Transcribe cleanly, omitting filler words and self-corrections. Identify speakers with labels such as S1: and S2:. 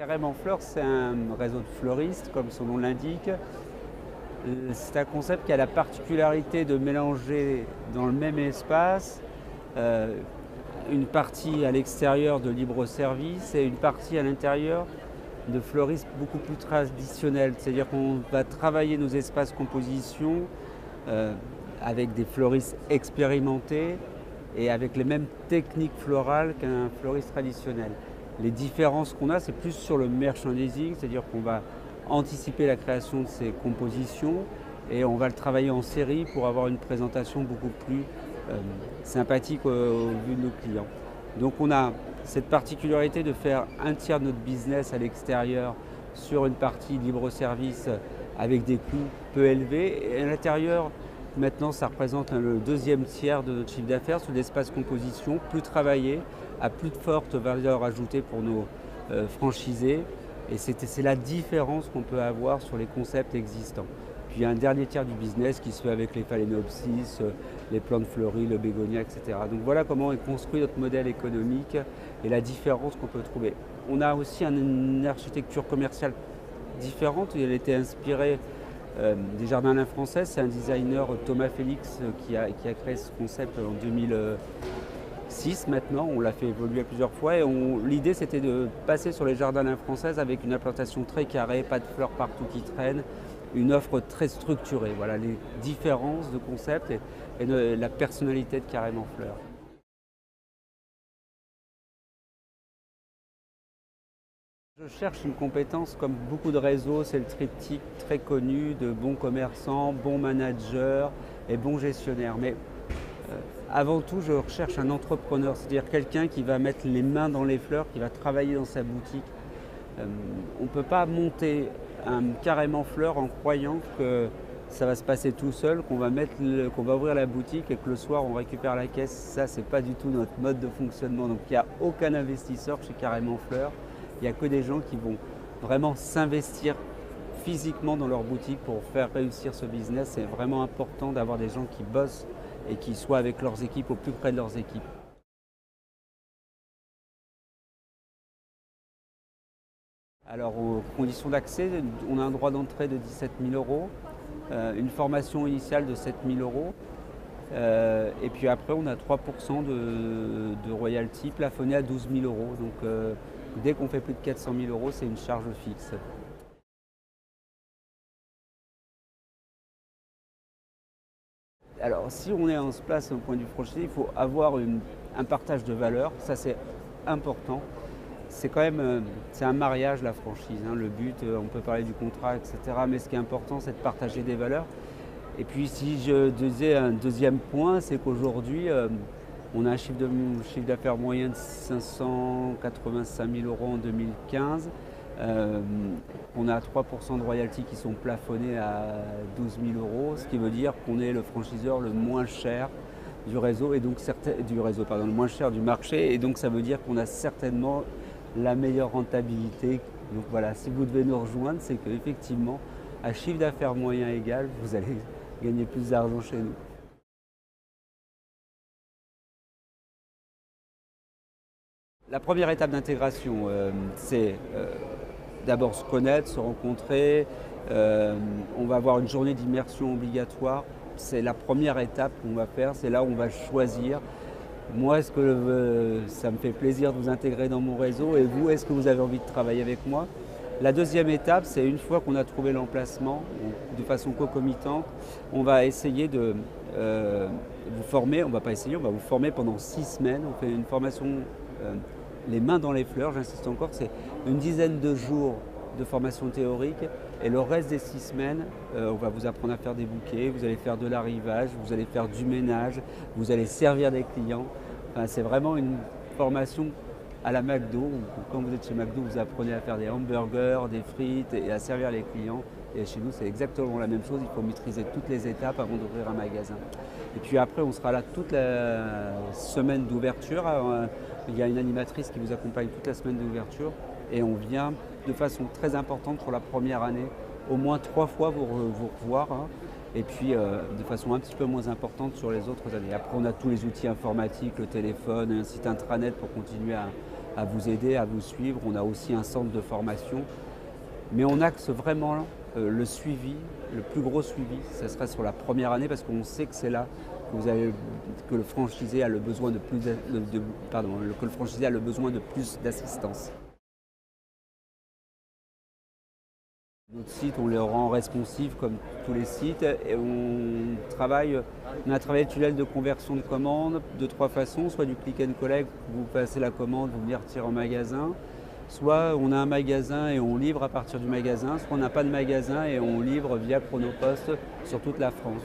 S1: Carême en fleurs, c'est un réseau de fleuristes, comme son nom l'indique. C'est un concept qui a la particularité de mélanger dans le même espace euh, une partie à l'extérieur de libre-service et une partie à l'intérieur de fleuristes beaucoup plus traditionnels. C'est-à-dire qu'on va travailler nos espaces composition euh, avec des fleuristes expérimentés et avec les mêmes techniques florales qu'un fleuriste traditionnel. Les différences qu'on a, c'est plus sur le merchandising, c'est-à-dire qu'on va anticiper la création de ces compositions et on va le travailler en série pour avoir une présentation beaucoup plus sympathique au vu de nos clients. Donc on a cette particularité de faire un tiers de notre business à l'extérieur sur une partie libre-service avec des coûts peu élevés et à l'intérieur, maintenant ça représente le deuxième tiers de notre chiffre d'affaires sur l'espace composition, plus travaillé, à plus de forte valeur ajoutée pour nos franchisés. Et c'est la différence qu'on peut avoir sur les concepts existants. Puis il y a un dernier tiers du business qui se fait avec les phalaenopsis, les plantes fleuries, le bégonia, etc. Donc voilà comment est construit notre modèle économique et la différence qu'on peut trouver. On a aussi une architecture commerciale différente. Elle a été inspirée des Jardins Alain Français. C'est un designer, Thomas Félix, qui a créé ce concept en 2006 maintenant. On l'a fait évoluer plusieurs fois et l'idée c'était de passer sur les Jardins Alain Français avec une implantation très carrée, pas de fleurs partout qui traînent, une offre très structurée. Voilà les différences de concept et la personnalité de Carême en fleurs. Je cherche une compétence comme beaucoup de réseaux, c'est le triptyque très connu de bons commerçants, bons managers et bons gestionnaires. Mais avant tout, je recherche un entrepreneur, c'est-à-dire quelqu'un qui va mettre les mains dans les fleurs, qui va travailler dans sa boutique. On ne peut pas monter un Carême en fleurs en croyant que ça va se passer tout seul, qu'on va ouvrir la boutique et que le soir on récupère la caisse. Ça, c'est pas du tout notre mode de fonctionnement. Donc il n'y a aucun investisseur chez Carême en fleurs. Il n'y a que des gens qui vont vraiment s'investir physiquement dans leur boutique pour faire réussir ce business. C'est vraiment important d'avoir des gens qui bossent et qui soient avec leurs équipes, au plus près de leurs équipes. Alors, aux conditions d'accès, on a un droit d'entrée de 17 000 €, une formation initiale de 7 000 €, et puis après, on a 3% de royalty plafonné à 12 000 €. Donc, dès qu'on fait plus de 400 000 €, c'est une charge fixe. Alors, si on se place au point de vue franchisé, il faut avoir un partage de valeur. Ça, c'est important. C'est quand même c'est un mariage, la franchise. Le but, on peut parler du contrat, etc. Mais ce qui est important, c'est de partager des valeurs. Et puis, si je disais un deuxième point, c'est qu'aujourd'hui, on a un chiffre d'affaires moyen de 585 000 € en 2015. On a 3% de royalties qui sont plafonnés à 12 000 €, ce qui veut dire qu'on est le franchiseur le moins cher du réseau, et donc le moins cher du marché, et donc ça veut dire qu'on a certainement la meilleure rentabilité. Donc voilà, si vous devez nous rejoindre, c'est qu'effectivement, à chiffre d'affaires moyen égal, vous allez gagner plus d'argent chez nous. La première étape d'intégration, c'est d'abord se connaître, se rencontrer. On va avoir une journée d'immersion obligatoire. C'est la première étape qu'on va faire, c'est là où on va choisir. Moi, est-ce que ça me fait plaisir de vous intégrer dans mon réseau, et vous, est-ce que vous avez envie de travailler avec moi? La deuxième étape, c'est une fois qu'on a trouvé l'emplacement, de façon concomitante, on va essayer de vous former. On va pas essayer, on va vous former pendant 6 semaines. On fait une formation les mains dans les fleurs, j'insiste encore, c'est une dizaine de jours de formation théorique, et le reste des 6 semaines, on va vous apprendre à faire des bouquets, vous allez faire de l'arrivage, vous allez faire du ménage, vous allez servir des clients. Enfin, c'est vraiment une formation à la McDo, où quand vous êtes chez McDo, vous apprenez à faire des hamburgers, des frites et à servir les clients. Et chez nous, c'est exactement la même chose, il faut maîtriser toutes les étapes avant d'ouvrir un magasin. Et puis après, on sera là toute la semaine d'ouverture. Il y a une animatrice qui vous accompagne toute la semaine d'ouverture, et on vient de façon très importante pour la première année, au moins 3 fois vous revoir, et puis de façon un petit peu moins importante sur les autres années. Après, on a tous les outils informatiques, le téléphone, un site intranet pour continuer à vous aider, à vous suivre. On a aussi un centre de formation. Mais on axe vraiment le suivi, le plus gros suivi, ça sera sur la première année parce qu'on sait que c'est là que le franchisé a le besoin que le franchisé a le besoin de plus d'assistance. Notre site, on les rend responsives comme tous les sites et on a travaillé le tunnel de conversion de commandes de 3 façons, soit du click and collect, vous passez la commande, vous venez retirer en magasin, soit on a un magasin et on livre à partir du magasin, soit on n'a pas de magasin et on livre via Chronopost sur toute la France.